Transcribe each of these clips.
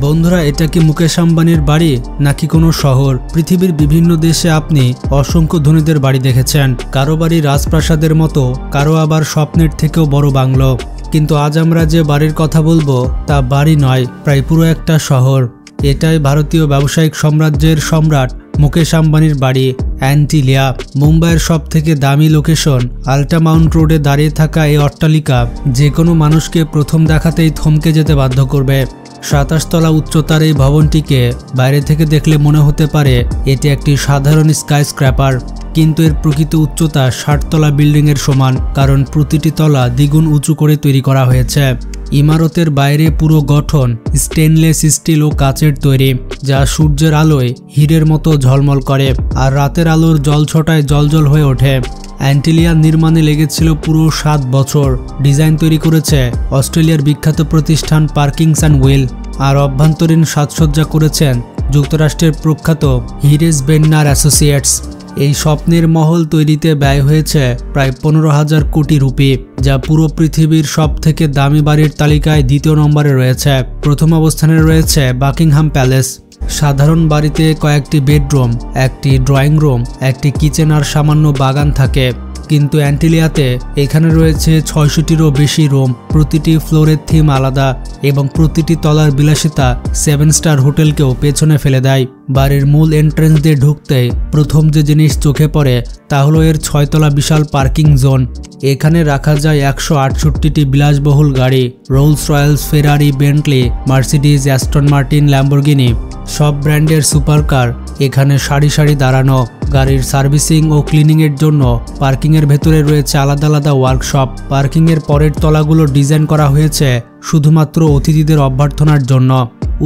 বন্ধুরা, এটা কি মুকেশ আম্বানির বাড়ি নাকি কোনো শহর? পৃথিবীর বিভিন্ন দেশে আপনি অসংখ্য ধনীদের বাড়ি দেখেছেন। কারো বাড়ি রাজপ্রাসাদের মতো, কারো আবার স্বপ্নের থেকেও বড় বাংলো। কিন্তু আজ আমরা যে বাড়ির কথা বলবো তা বাড়ি নয়, প্রায় পুরো একটা শহর। এটাই ভারতীয় ব্যবসায়িক সাম্রাজ্যের সম্রাট মুকেশ আম্বানির বাড়ি, অ্যান্টিলিয়া। মুম্বাইয়ের সব থেকে দামি লোকেশন আল্টামাউন্ট রোডে দাঁড়িয়ে থাকা এই অট্টালিকা যে কোনো মানুষকে প্রথম দেখাতেই থমকে যেতে বাধ্য করবে। 27 তলা উচ্চতার এই ভবনটিকে বাইরে থেকে দেখলে মনে হতে পারে এটি একটি সাধারণ স্কাইস্ক্র্যাপার, কিন্তু এর প্রকৃত উচ্চতা 60 তলা বিল্ডিংয়ের সমান, কারণ প্রতিটি তলা দ্বিগুণ উঁচু করে তৈরি করা হয়েছে। ইমারতের বাইরে পুরো গঠন স্টেনলেস স্টিল ও কাচের তৈরি, যা সূর্যের আলোয় হীরের মতো ঝলমল করে আর রাতের আলোর জলছটায় জলজল হয়ে ওঠে। অ্যান্টিলিয়া নির্মাণে লেগেছিল পুরো 7 বছর। ডিজাইন তৈরি করেছে অস্ট্রেলিয়ার বিখ্যাত প্রতিষ্ঠান পার্কিংস অ্যান্ড ওয়েল, আর অভ্যন্তরীণ সাজসজ্জা করেছেন যুক্তরাষ্ট্রের প্রখ্যাত হিরেস বেন্নার অ্যাসোসিয়েটস। এই স্বপ্নের মহল তৈরিতে ব্যয় হয়েছে প্রায় 15,000 কোটি রুপি, যা পুরো পৃথিবীর সব থেকে দামি বাড়ির তালিকায় দ্বিতীয় নম্বরে রয়েছে। প্রথম অবস্থানে রয়েছে বাকিংহাম প্যালেস। সাধারণ বাড়িতে কয়েকটি বেডরুম, একটি ড্রয়িং রুম, একটি কিচেন আর সামান্য বাগান থাকে, কিন্তু অ্যান্টিলিয়াতে এখানে রয়েছে 600টিরও বেশি রুম। প্রতিটি ফ্লোরের থিম আলাদা এবং প্রতিটি তলার বিলাসিতা 7 স্টার হোটেলকেও পেছনে ফেলে দেয়। বাড়ির মূল এন্ট্রেন্স দিয়ে ঢুকতেই প্রথম যে জিনিস চোখে পড়ে তা হলো এর 6 তলা বিশাল পার্কিং জোন। এখানে রাখা যায় 168টি বিলাসবহুল গাড়ি, Rolls Royce, Ferrari, Bentley, Mercedes, Aston Martin, Lamborghini, সব ব্র্যান্ডের সুপারকার এখানে সারি সারি দাঁড়ানো। গাড়ির সার্ভিসিং ও ক্লিনিংয়ের জন্য পার্কিংয়ের ভেতরে রয়েছে আলাদা আলাদা ওয়ার্কশপ। পার্কিংয়ের পরের তলাগুলো ডিজাইন করা হয়েছে শুধুমাত্র অতিথিদের অভ্যর্থনার জন্য।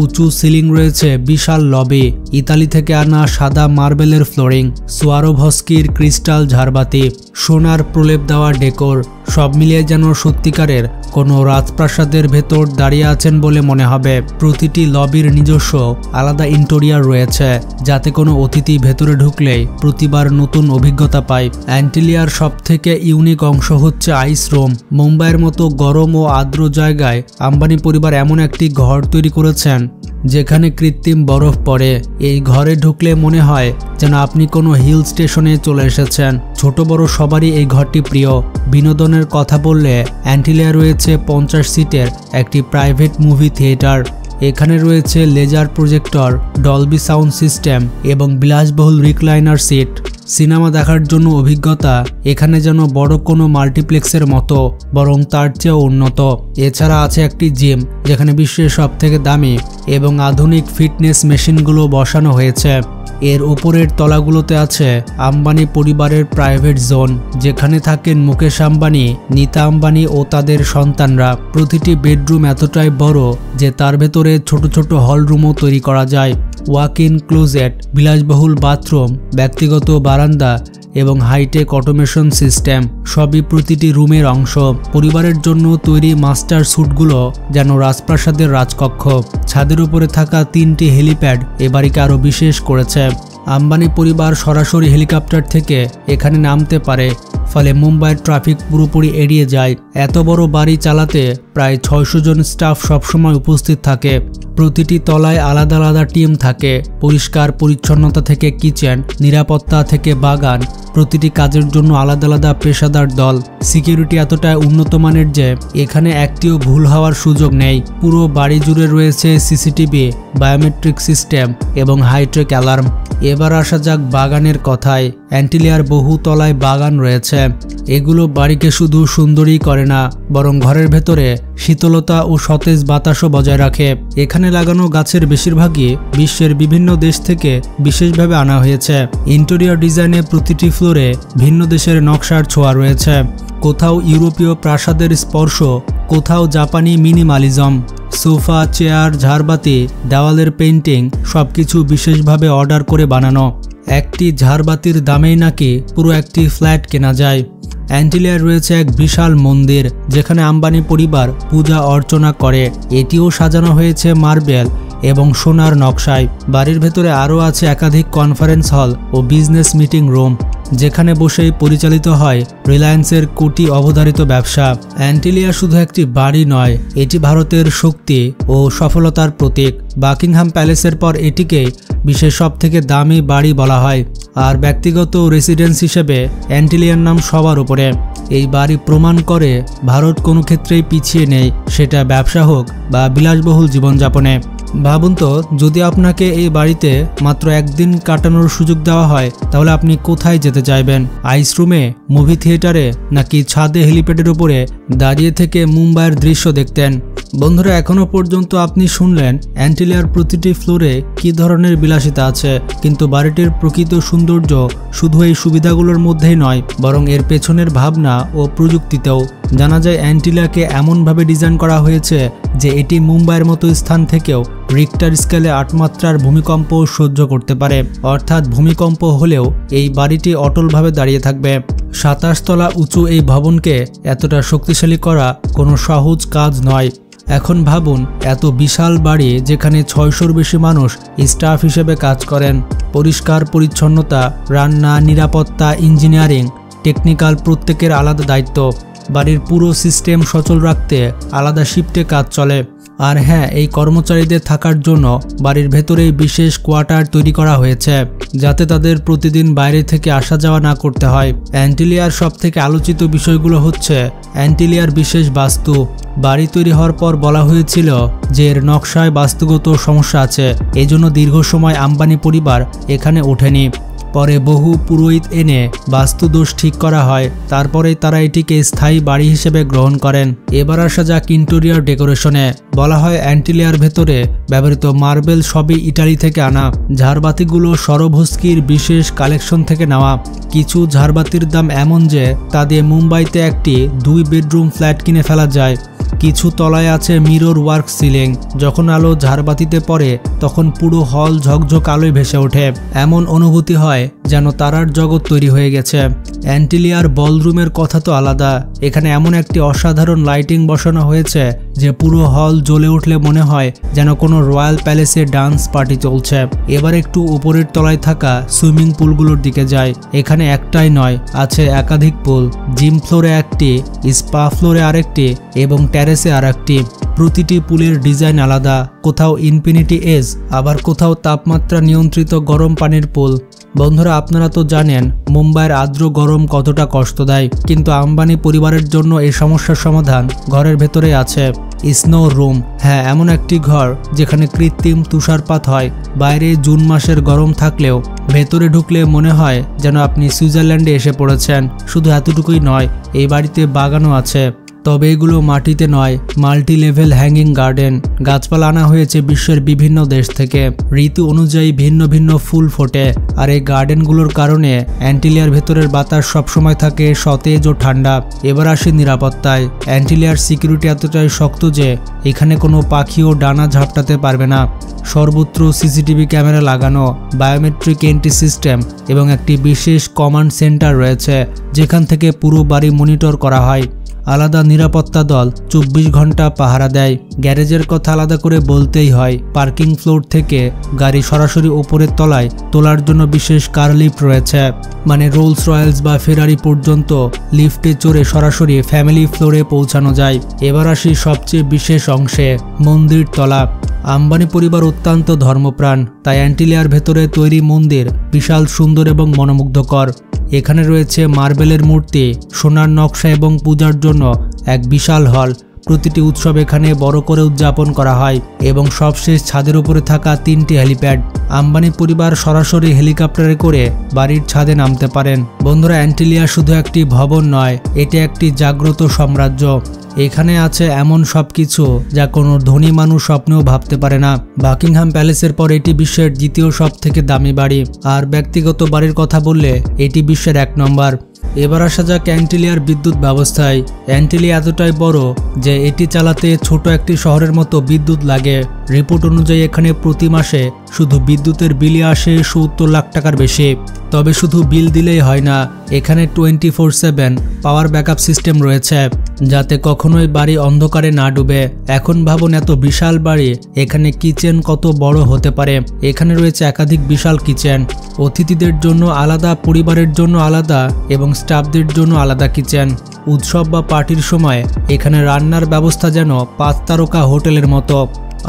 উঁচু সিলিং রয়েছে, বিশাল লবি, ইতালি থেকে আনা সাদা মার্বেলের ফ্লোরিং, সোয়ারোভস্কির ক্রিস্টাল ঝাড়বাতি, সোনার প্রলেপ দেওয়া ডেকোর, সব মিলিয়ে যেন সত্যিকারের কোনো রাজপ্রাসাদের ভেতর দাঁড়িয়ে আছেন বলে মনে হবে। প্রতিটি লবির নিজস্ব আলাদা ইন্টেরিয়র রয়েছে, যাতে কোনো অতিথি ভেতরে ঢুকলেই প্রতিবার নতুন অভিজ্ঞতা পায়। অ্যান্টিলিয়ার সব থেকে ইউনিক অংশ হচ্ছে আইস রুম। মুম্বাইয়ের মতো গরম ও আর্দ্র জায়গায় আম্বানি পরিবার এমন একটি ঘর তৈরি করেছেন যেখানে কৃত্রিম বরফ পড়ে। এই ঘরে ঢুকলে মনে হয় যেন আপনি কোনো হিল স্টেশনে চলে এসেছেন। ছোট বড় সবারই এই ঘরটি প্রিয়। বিনোদনের কথা বললে অ্যান্টিলিয়া রয়েছে 50 সিটের একটি প্রাইভেট মুভি থিয়েটার। এখানে রয়েছে laser projector, Dolby sound system এবং বিলাসবহুল রিক্লাইনার সিট। সিনেমা দেখার জন্য অভিজ্ঞতা এখানে যেন বড় কোনো মাল্টিপ্লেক্সের মতো, বরং তার চেয়েও উন্নত। এছাড়া আছে একটি জিম, যেখানে বিশ্বের সব থেকে দামি এবং আধুনিক ফিটনেস মেশিনগুলো বসানো হয়েছে। এর ওপরের তলাগুলোতে আছে আম্বানি পরিবারের প্রাইভেট জোন, যেখানে থাকেন মুকেশ আম্বানি, নীতা আম্বানি ও তাদের সন্তানরা। প্রতিটি বেডরুম এতটাই বড় যে তার ভেতরে ছোট ছোট হল রুমও তৈরি করা যায়। ওয়াক ইন ক্লোজেট, বিলাসবহুল বাথরুম, ব্যক্তিগত বারান্দা এবং হাইটেক অটোমেশন সিস্টেম সবই প্রতিটি রুমের অংশ। পরিবারের জন্য তৈরি মাস্টার স্যুটগুলো যেন রাজপ্রাসাদের রাজকক্ষ। ছাদের উপরে থাকা 3টি হেলিপ্যাড এ বাড়িকে আরও বিশেষ করেছে। আম্বানি পরিবার সরাসরি হেলিকপ্টার থেকে এখানে নামতে পারে, ফলে মুম্বাইয়ের ট্রাফিক পুরোপুরি এড়িয়ে যায়। এত বড় বাড়ি চালাতে প্রায় 600 জন স্টাফ সবসময় উপস্থিত থাকে। প্রতিটি তলায় আলাদা আলাদা টিম থাকে, পরিষ্কার পরিচ্ছন্নতা থেকে কিচেন, নিরাপত্তা থেকে বাগান, প্রতিটি কাজের জন্য আলাদা আলাদা পেশাদার দল। সিকিউরিটি এতটাই উন্নত মানের যে এখানে একটিও ভুল হওয়ার সুযোগ নেই। পুরো বাড়ি জুড়ে রয়েছে সিসিটিভি, বায়োমেট্রিক সিস্টেম এবং হাইটেক অ্যালার্ম। এবার আসা যাক বাগানের কথায়। অ্যান্টিলিয়ার বহু তলায় বাগান রয়েছে। এগুলো বাড়িকে শুধু সুন্দরই করে না, বরং ঘরের ভেতরে শীতলতা ও সতেজ বাতাসও বজায় রাখে। এখানে লাগানো গাছের বেশিরভাগই বিশ্বের বিভিন্ন দেশ থেকে বিশেষভাবে আনা হয়েছে। ইন্টেরিয়র ডিজাইনে প্রতিটি ফ্লোরে ভিন্ন দেশের নকশার ছোঁয়া রয়েছে। কোথাও ইউরোপীয় প্রাসাদের স্পর্শ, কোথাও জাপানি মিনিমালিজম। সোফা, চেয়ার, ঝাড়বাতি, দেওয়ালের পেইন্টিং সবকিছু বিশেষভাবে অর্ডার করে বানানো। একটি ঝাড়বাতির দামেই নাকি পুরো একটি ফ্ল্যাট কেনা যায়। অ্যান্টিলিয়ায় রয়েছে এক বিশাল মন্দির, যেখানে আম্বানি পরিবার পূজা অর্চনা করে। এটিও সাজানো হয়েছে মার্বেল এবং সোনার নকশায়। বাড়ির ভেতরে আরও আছে একাধিক কনফারেন্স হল ও বিজনেস মিটিং রুম। যেখানে বসেই পরিচালিত হয় রিলায়েন্সের কোটি অবধারিত ব্যবসা। অ্যান্টিলিয়া শুধু একটি বাড়ি নয়, এটি ভারতের শক্তি ও সফলতার প্রতীক। বাকিংহাম প্যালেসের পর এটিকে বিশ্বের সবথেকে দামি বাড়ি বলা হয়, আর ব্যক্তিগত রেসিডেন্স হিসেবে অ্যান্টিলিয়ার নাম সবার উপরে। এই বাড়ি প্রমাণ করে ভারত কোনো ক্ষেত্রেই পিছিয়ে নেই, সেটা ব্যবসা হোক বা বিলাসবহুল জীবনযাপনে। ভাবুন তো, যদি আপনাকে এই বাড়িতে মাত্র একদিন কাটানোর সুযোগ দেওয়া হয়, তাহলে আপনি কোথায় যেতে চাইবেন? আইস রুমে, মুভি থিয়েটারে, নাকি ছাদে হেলিপ্যাডের উপরে দাঁড়িয়ে থেকে মুম্বাইয়ের দৃশ্য দেখতেন? বন্ধুরা, এখনো পর্যন্ত আপনি শুনলেন অ্যান্টিলিয়ার প্রতিটি ফ্লোরে কী ধরনের বিলাসিতা আছে, কিন্তু বাড়িটির প্রকৃত সৌন্দর্য শুধু এই সুবিধাগুলোর মধ্যেই নয়, বরং এর পেছনের ভাবনা ও প্রযুক্তিতেও। জানা যায় অ্যান্টিলিয়াকে এমনভাবে ডিজাইন করা হয়েছে যে এটি মুম্বাইয়ের মতো স্থান থেকেও রিক্টার স্কেলে 8 মাত্রার ভূমিকম্প সহ্য করতে পারে। অর্থাৎ ভূমিকম্প হলেও এই বাড়িটি অটলভাবে দাঁড়িয়ে থাকবে। 27 তলা উঁচু এই ভবনকে এতটা শক্তিশালী করা কোনো সহজ কাজ নয়। এখন ভাবুন, এত বিশাল বাড়ি যেখানে 600-র বেশি মানুষ স্টাফ হিসেবে কাজ করেন। পরিষ্কার পরিচ্ছন্নতা, রান্না, নিরাপত্তা, ইঞ্জিনিয়ারিং, টেকনিক্যাল, প্রত্যেকের আলাদা দায়িত্ব। বাড়ির পুরো সিস্টেম সচল রাখতে আলাদা শিফটে কাজ চলে। আর হ্যাঁ, এই কর্মচারীদের থাকার জন্য বাড়ির ভেতরেই বিশেষ কোয়ার্টার তৈরি করা হয়েছে, যাতে তাদের প্রতিদিন বাইরে থেকে আসা যাওয়া না করতে হয়। অ্যান্টিলিয়ার সবথেকে আলোচিত বিষয়গুলো হচ্ছে অ্যান্টিলিয়ার বিশেষ বাস্তু। বাড়ি তৈরি হওয়ার পর বলা হয়েছিল যে এর নকশায় বাস্তুগত সমস্যা আছে, এজন্য দীর্ঘ সময় আম্বানি পরিবার এখানে ওঠেনি। পরে বহু পুরোহিত এনে বাস্তুদোষ ঠিক করা হয়, তারপরেই তারা এটিকে স্থায়ী বাড়ি হিসেবে গ্রহণ করেন। এবার আসা যাক ইন্টেরিয়র ডেকোরেশনে। বলা হয় অ্যান্টিলিয়ার ভেতরে ব্যবহৃত মার্বেল সবই ইটালি থেকে আনা। ঝাড়বাতিগুলো সরভস্কির বিশেষ কালেকশন থেকে নেওয়া। কিছু ঝাড়বাতির দাম এমন যে তা দিয়ে মুম্বাইতে একটি 2 বেডরুম ফ্ল্যাট কিনে ফেলা যায়। কিছু তলায় আছে মিরর ওয়ার্ক সিলিং। যখন আলো ঝাড়বাতিতে পড়ে তখন পুরো হল ঝকঝক আলোয় ভেসে ওঠে। এমন অনুভূতি হয় যেন তারার জগৎ তৈরি হয়ে গেছে। অ্যান্টিলিয়ার বলরুমের কথা তো আলাদা। এখানে এমন একটি অসাধারণ লাইটিং বসানো হয়েছে যে পুরো হল জ্বলে উঠলে মনে হয় যেন কোনো রয়্যাল প্যালেসে ডান্স পার্টি চলছে। এবার একটু উপরের তলায় থাকা সুইমিং পুলগুলোর দিকে যায়। এখানে একটাই নয়, আছে একাধিক পুল। জিম ফ্লোরে একটি, স্পা ফ্লোরে আরেকটি এবং টেরেসে আরেকটি। প্রতিটি পুলের ডিজাইন আলাদা, কোথাও ইনফিনিটি এজ, আবার কোথাও তাপমাত্রা নিয়ন্ত্রিত গরম পানির পুল। বন্ধুরা, আপনারা তো জানেন মুম্বাইয়ের আর্দ্র গরম কতটা কষ্ট দেয়, কিন্তু আম্বানি পরিবারের জন্য এই সমস্যার সমাধান ঘরের ভেতরে আছে। Snow room. হ্যাঁ, এমন একটি ঘর যেখানে কৃত্রিম তুষারপাত হয়। বাইরে জুন মাসের গরম থাকলেও ভেতরে ঢুকলে মনে হয় যেন আপনি সুইজারল্যান্ডে এসে পড়েছেন। শুধু এতটুকুই নয়, এই বাড়িতে বাগানও আছে, তবে এগুলো মাটিতে নয়, মাল্টি লেভেল হ্যাঙ্গিং গার্ডেন। গাছপালা আনা হয়েছে বিশ্বের বিভিন্ন দেশ থেকে। ঋতু অনুযায়ী ভিন্ন ভিন্ন ফুল ফোটে, আর এই গার্ডেনগুলোর কারণে অ্যান্টিলিয়ার ভেতরের বাতাস সবসময় থাকে সতেজ ও ঠান্ডা। এবার আসি নিরাপত্তায়। অ্যান্টিলিয়ার সিকিউরিটি এতটাই শক্ত যে এখানে কোনো পাখিও ডানা ঝাপটাতে পারবে না। সর্বত্র সিসিটিভি ক্যামেরা লাগানো, বায়োমেট্রিক এন্ট্রি সিস্টেম এবং একটি বিশেষ কমান্ড সেন্টার রয়েছে, যেখান থেকে পুরো বাড়ি মনিটর করা হয়। আলাদা নিরাপত্তা দল 24 ঘন্টা পাহারা দেয়। গ্যারেজের কথা আলাদা করে বলতেই হয়। পার্কিং ফ্লোর থেকে গাড়ি সরাসরি উপরের তলায় তোলার জন্য বিশেষ কার লিফট রয়েছে, মানে রোলস রয়েলস বা ফেরারি পর্যন্ত লিফটে চড়ে সরাসরি ফ্যামিলি ফ্লোরে পৌঁছানো যায়। এবার আসি সবচেয়ে বিশেষ অংশে, মন্দির তলা। আম্বানি পরিবার অত্যন্ত ধর্মপ্রাণ, তাই অ্যান্টিলিয়ার ভেতরে তৈরি মন্দির বিশাল সুন্দর এবং মনোমুগ্ধকর। এখানে রয়েছে মার্বেলের মূর্তি, সোনার নকশা এবং পূজার জন্য এক বিশাল হল। প্রতিটি উৎসব এখানে বড় করে উদযাপন করা হয় এবং সবশেষ ছাদের উপরে থাকা 3টি হেলিপ্যাড। আম্বানি পরিবার সরাসরি হেলিকপ্টারে করে বাড়ির ছাদে নামতে পারেন। বন্ধুরা, অ্যান্টিলিয়া শুধু একটি ভবন নয়, এটি একটি জাগ্রত সাম্রাজ্য। এখানে আছে এমন সবকিছু যা কোনো ধনী মানুষ স্বপ্নেও ভাবতে পারে না। বাকিংহাম প্যালেসের পর এটি বিশ্বের দ্বিতীয় সবথেকে দামি বাড়ি, আর ব্যক্তিগত বাড়ির কথা বললে এটি বিশ্বের 1 নম্বর। এবার আসা যাক অ্যান্টিলিয়ার বিদ্যুৎ ব্যবস্থায়। অ্যান্টিলিয়া এতটাই বড় যে এটি চালাতে ছোট একটি শহরের মতো বিদ্যুৎ লাগে। রিপোর্ট অনুযায়ী এখানে প্রতি মাসে শুধু বিদ্যুতের বিলই আসে 70 লাখ টাকার বেশি। তবে শুধু বিল দিলেই হয় না, এখানে 24/7 পাওয়ার ব্যাকআপ সিস্টেম রয়েছে। যাতে কখনোই বাড়ি অন্ধকারে না ডুবে। এখন ভাবুন এত বিশাল বাড়ি, এখানে কিচেন কত বড় হতে পারে। এখানে রয়েছে একাধিক বিশাল কিচেন, অতিথিদের জন্য আলাদা, পরিবারের জন্য আলাদা এবং স্টাফদের জন্য আলাদা কিচেন। উৎসব বা পার্টির সময় এখানে রান্নার ব্যবস্থা যেন 5 তারকা হোটেলের মতো।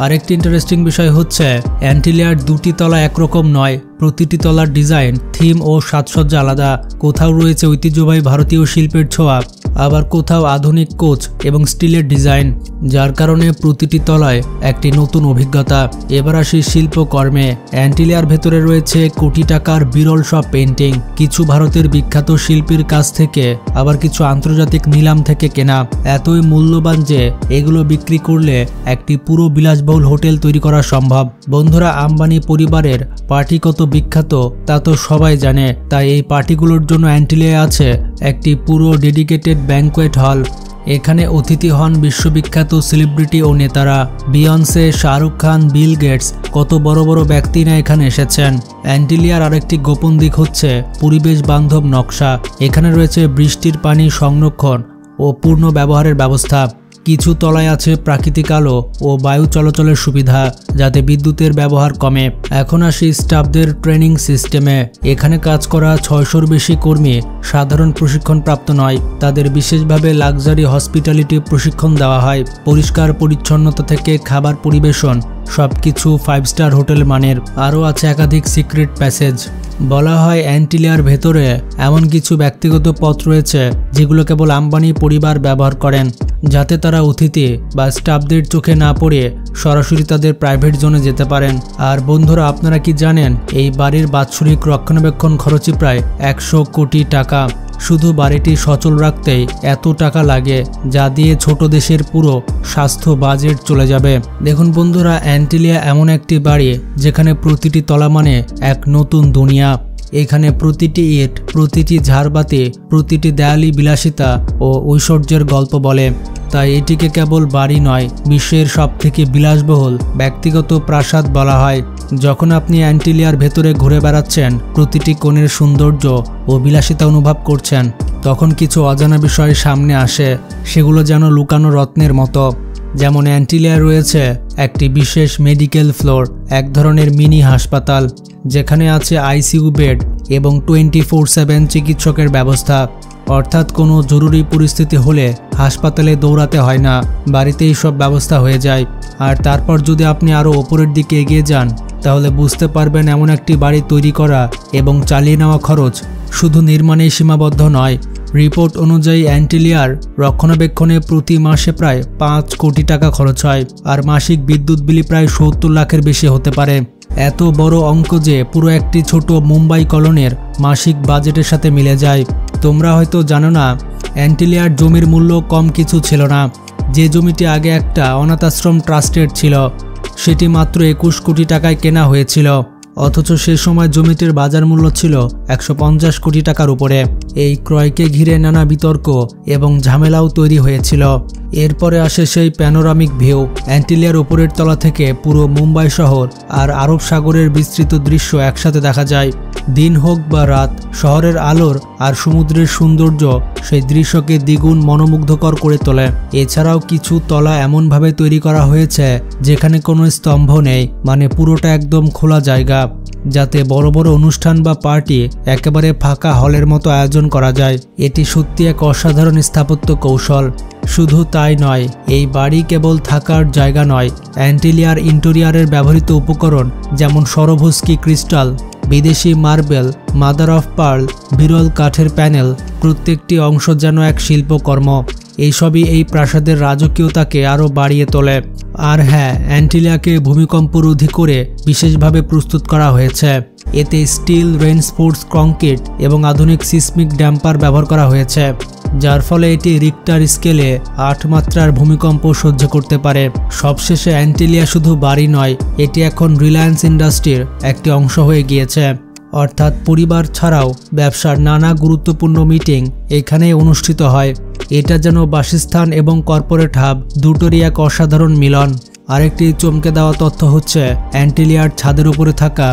আরেকটি ইন্টারেস্টিং বিষয় হচ্ছে অ্যান্টিলিয়ার 2টি তলা একরকম নয়, প্রতিটি তলার ডিজাইন, থিম ও সাজসজ্জা আলাদা। কোথাও রয়েছে ঐতিহ্যবাহী ভারতীয় শিল্পের ছোঁয়া, আবার কোথাও আধুনিক কোচ এবং স্টিলের ডিজাইন, যার কারণে প্রতিটি তলায় একটি নতুন অভিজ্ঞতা। এবার আসি শিল্পকর্মে। অ্যান্টিলিয়ার ভেতরে রয়েছে কোটি টাকার বিরল সব পেন্টিং, কিছু ভারতের বিখ্যাত শিল্পীর কাছ থেকে, আবার কিছু আন্তর্জাতিক নিলাম থেকে কেনা। এতই মূল্যবান যে এগুলো বিক্রি করলে একটি পুরো বিলাসবহুল হোটেল তৈরি করা সম্ভব। বন্ধুরা, আম্বানি পরিবারের পার্টি কত বিখ্যাত তা তো সবাই জানে, তাই এই পার্টিগুলোর জন্য অ্যান্টিলিয়ায় আছে একটি পুরো ডেডিকেটেড ব্যাংকোয়েট হল। এখানে অতিথি হন বিশ্ববিখ্যাত সেলিব্রিটি ও নেতারা। বিয়ন্সে, শাহরুখ খান, বিল গেটস, কত বড় বড় ব্যক্তিরা এখানে এসেছেন। অ্যান্টিলিয়ার আরেকটি গোপন দিক হচ্ছে পরিবেশ বান্ধব নকশা। এখানে রয়েছে বৃষ্টির পানি সংরক্ষণ ও পূর্ণ ব্যবহারের ব্যবস্থা। কিছু তলায় আছে প্রাকৃতিক আলো ও বায়ু চলাচলের সুবিধা, যাতে বিদ্যুতের ব্যবহার কমে। এখন আসি স্টাফদের ট্রেনিং সিস্টেমে। এখানে কাজ করা 600-র বেশি কর্মী সাধারণ প্রশিক্ষণপ্রাপ্ত নয়, তাদের বিশেষভাবে লাক্সারি হসপিটালিটি প্রশিক্ষণ দেওয়া হয়। পরিষ্কার পরিচ্ছন্নতা থেকে খাবার পরিবেশন সবকিছু 5 স্টার হোটেল মানের। আরও আছে একাধিক সিক্রেট প্যাসেজ। বলা হয় অ্যান্টিলিয়ার ভেতরে এমন কিছু ব্যক্তিগত পথ রয়েছে যেগুলো কেবল আম্বানি পরিবার ব্যবহার করেন, যাতে তারা অতিথি বা স্টাফদের চোখে না পড়ে সরাসরি তাদের প্রাইভেট জোনে যেতে পারেন। আর বন্ধুরা, আপনারা কি জানেন এই বাড়ির বাৎসরিক রক্ষণাবেক্ষণ খরচই প্রায় 100 কোটি টাকা। শুধু বাড়িটি সচল রাখতেই এত টাকা লাগে, যা দিয়ে ছোট দেশের পুরো স্বাস্থ্য বাজেট চলে যাবে। দেখুন বন্ধুরা, অ্যান্টিলিয়া এমন একটি বাড়ি যেখানে প্রতিটি তলা মানে এক নতুন দুনিয়া। এখানে প্রতিটি ইট, প্রতিটি ঝাড়বাতি, প্রতিটি দেয়ালি বিলাসিতা ও ঐশ্বর্যের গল্প বলে। তাই এটিকে কেবল বাড়ি নয়, বিশ্বের সবথেকে বিলাসবহুল ব্যক্তিগত প্রাসাদ বলা হয়। যখন আপনি অ্যান্টিলিয়ার ভেতরে ঘুরে বেড়াচ্ছেন, প্রতিটি কোণের সৌন্দর্য ও বিলাসিতা অনুভব করছেন, তখন কিছু অজানা বিষয় সামনে আসে, সেগুলো যেন লুকানো রত্নের মতো। যেমন অ্যান্টিলিয়ায় রয়েছে একটি বিশেষ মেডিকেল ফ্লোর, এক ধরনের মিনি হাসপাতাল, যেখানে আছে আইসিইউ বেড এবং 24/7 চিকিৎসকের ব্যবস্থা। অর্থাৎ কোনো জরুরি পরিস্থিতি হলে হাসপাতালে দৌড়াতে হয় না, বাড়িতেই সব ব্যবস্থা হয়ে যায়। আর তারপর যদি আপনি আরও ওপরের দিকে এগিয়ে যান, তাহলে বুঝতে পারবেন এমন একটি বাড়ি তৈরি করা এবং চালিয়ে নেওয়া খরচ শুধু নির্মাণেই সীমাবদ্ধ নয়। রিপোর্ট অনুযায়ী অ্যান্টিলিয়ার রক্ষণাবেক্ষণে প্রতি মাসে প্রায় 5 কোটি টাকা খরচ হয়, আর মাসিক বিদ্যুৎ বিল প্রায় 70 লাখের বেশি হতে পারে। এত বড় অঙ্ক যে পুরো একটি ছোট মুম্বাই কলোনির মাসিক বাজেটের সাথে মিলে যায়। তোমরা হয়তো জানো না, অ্যান্টিলিয়ার জমির মূল্য কম কিছু ছিল না। যে জমিটি আগে একটা অনাথাশ্রম ট্রাস্টের ছিল, সেটি মাত্র 21 কোটি টাকায় কেনা হয়েছিল। অথচ সে সময় জমিটির বাজার মূল্য ছিল 150 কোটি টাকার উপরে। এই ক্রয়কে ঘিরে নানা বিতর্ক এবং ঝামেলাও তৈরি হয়েছিল। এরপরে আসে সেই প্যানোরামিক ভিউ। অ্যান্টিলিয়ার উপরের তলা থেকে পুরো মুম্বাই শহর আর আরব সাগরের বিস্তৃত দৃশ্য একসাথে দেখা যায়। দিন হোক বা রাত, শহরের আলোর আর সমুদ্রের সৌন্দর্য সেই দৃশ্যকে দ্বিগুণ মনোমুগ্ধকর করে তোলে। এছাড়াও কিছু তলা এমনভাবে তৈরি করা হয়েছে যেখানে কোনো স্তম্ভ নেই, মানে পুরোটা একদম খোলা জায়গা, যাতে বড় বড় অনুষ্ঠান বা পার্টি একেবারে ফাঁকা হলের মতো আয়োজন করা যায়। এটি সত্যি এক অসাধারণ স্থাপত্য কৌশল। শুধু তাই নয়, এই বাড়ি কেবল থাকার জায়গা নয়, অ্যান্টিলিয়ার ইন্টেরিয়ারের ব্যবহৃত উপকরণ যেমন সরভস্কি ক্রিস্টাল, বিদেশি মার্বেল, মাদার অফ পার্ল, বিরল কাঠের প্যানেল, প্রত্যেকটি অংশ যেন এক শিল্পকর্ম। এইসবই এই প্রাসাদের রাজকীয়তাকে আরও বাড়িয়ে তোলে। আর হ্যাঁ, অ্যান্টিলিয়াকে ভূমিকম্পরোধী করে বিশেষভাবে প্রস্তুত করা হয়েছে। এতে স্টিল, রেইনফোর্সড কংক্রিট এবং আধুনিক সিসমিক ড্যাম্পার ব্যবহার করা হয়েছে, যার ফলে এটি রিক্টার স্কেলে 8 মাত্রার ভূমিকম্প সহ্য করতে পারে। সবশেষে অ্যান্টিলিয়া শুধু বাড়ি নয়, এটি এখন রিলায়েন্স ইন্ডাস্ট্রির একটি অংশ হয়ে গিয়েছে। অর্থাৎ পরিবার ছাড়াও ব্যবসার নানা গুরুত্বপূর্ণ মিটিং এখানেই অনুষ্ঠিত হয়। এটা যেন বাসস্থান এবং কর্পোরেট হাব দুটোরই এক অসাধারণ মিলন। আরেকটি চমকে দেওয়া তথ্য হচ্ছে, অ্যান্টিলিয়ার ছাদের উপরে থাকা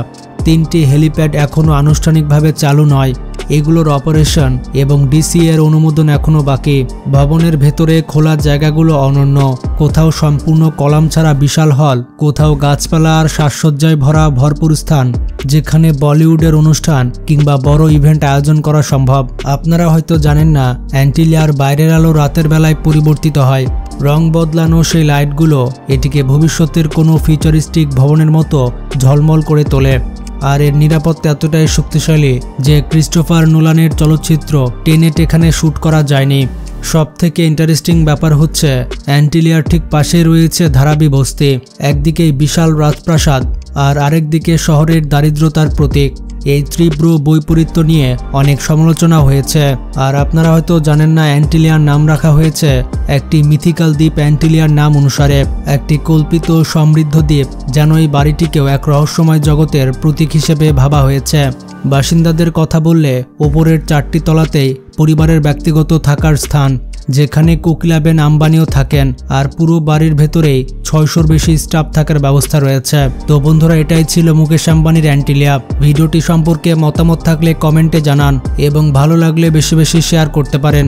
3টি হেলিপ্যাড এখনও আনুষ্ঠানিকভাবে চালু নয়। এগুলোর অপারেশন এবং ডিসি এর অনুমোদন এখনো বাকি। ভবনের ভেতরে খোলা জায়গাগুলো অনন্য, কোথাও সম্পূর্ণ কলাম ছাড়া বিশাল হল, কোথাও গাছপালা আর সাজসজ্জায় ভরা ভরপুর স্থান, যেখানে বলিউডের অনুষ্ঠান কিংবা বড় ইভেন্ট আয়োজন করা সম্ভব। আপনারা হয়তো জানেন না, অ্যান্টিলিয়ার বাইরের আলো রাতের বেলায় পরিবর্তিত হয়। রং বদলানো সেই লাইটগুলো এটিকে ভবিষ্যতের কোনো ফিউচারিস্টিক ভবনের মতো ঝলমল করে তোলে। আর এর নিরাপত্তা এতটাই শক্তিশালী যে ক্রিস্টোফার নোলানের চলচ্চিত্র টেনেট এখানে শ্যুট করা যায়নি। সবথেকে ইন্টারেস্টিং ব্যাপার হচ্ছে অ্যান্টিলিয়ার ঠিক পাশে রয়েছে ধারাবি বস্তি। একদিকে বিশাল রাজপ্রাসাদ আর আরেকদিকে শহরের দারিদ্রতার প্রতীক। এই তীব্র বৈপরীত্য নিয়ে অনেক সমালোচনা হয়েছে। আর আপনারা হয়তো জানেন না, অ্যান্টিলিয়ার নাম রাখা হয়েছে একটি মিথিক্যাল দ্বীপ অ্যান্টিলিয়ার নাম অনুসারে, একটি কল্পিত সমৃদ্ধ দ্বীপ, যেন এই বাড়িটিকেও এক রহস্যময় জগতের প্রতীক হিসেবে ভাবা হয়েছে। বাসিন্দাদের কথা বললে ওপরের 4টি তলাতেই পরিবারের ব্যক্তিগত থাকার স্থান, যেখানে কোকিলাবেন আম্বানিও থাকেন। আর পুরো বাড়ির ভেতরেই 600-র বেশি স্টাফ থাকার ব্যবস্থা রয়েছে। তো বন্ধুরা, এটাই ছিল মুকেশ আম্বানির অ্যান্টিলিয়া। ভিডিওটি সম্পর্কে মতামত থাকলে কমেন্টে জানান এবং ভালো লাগলে বেশি বেশি শেয়ার করতে পারেন।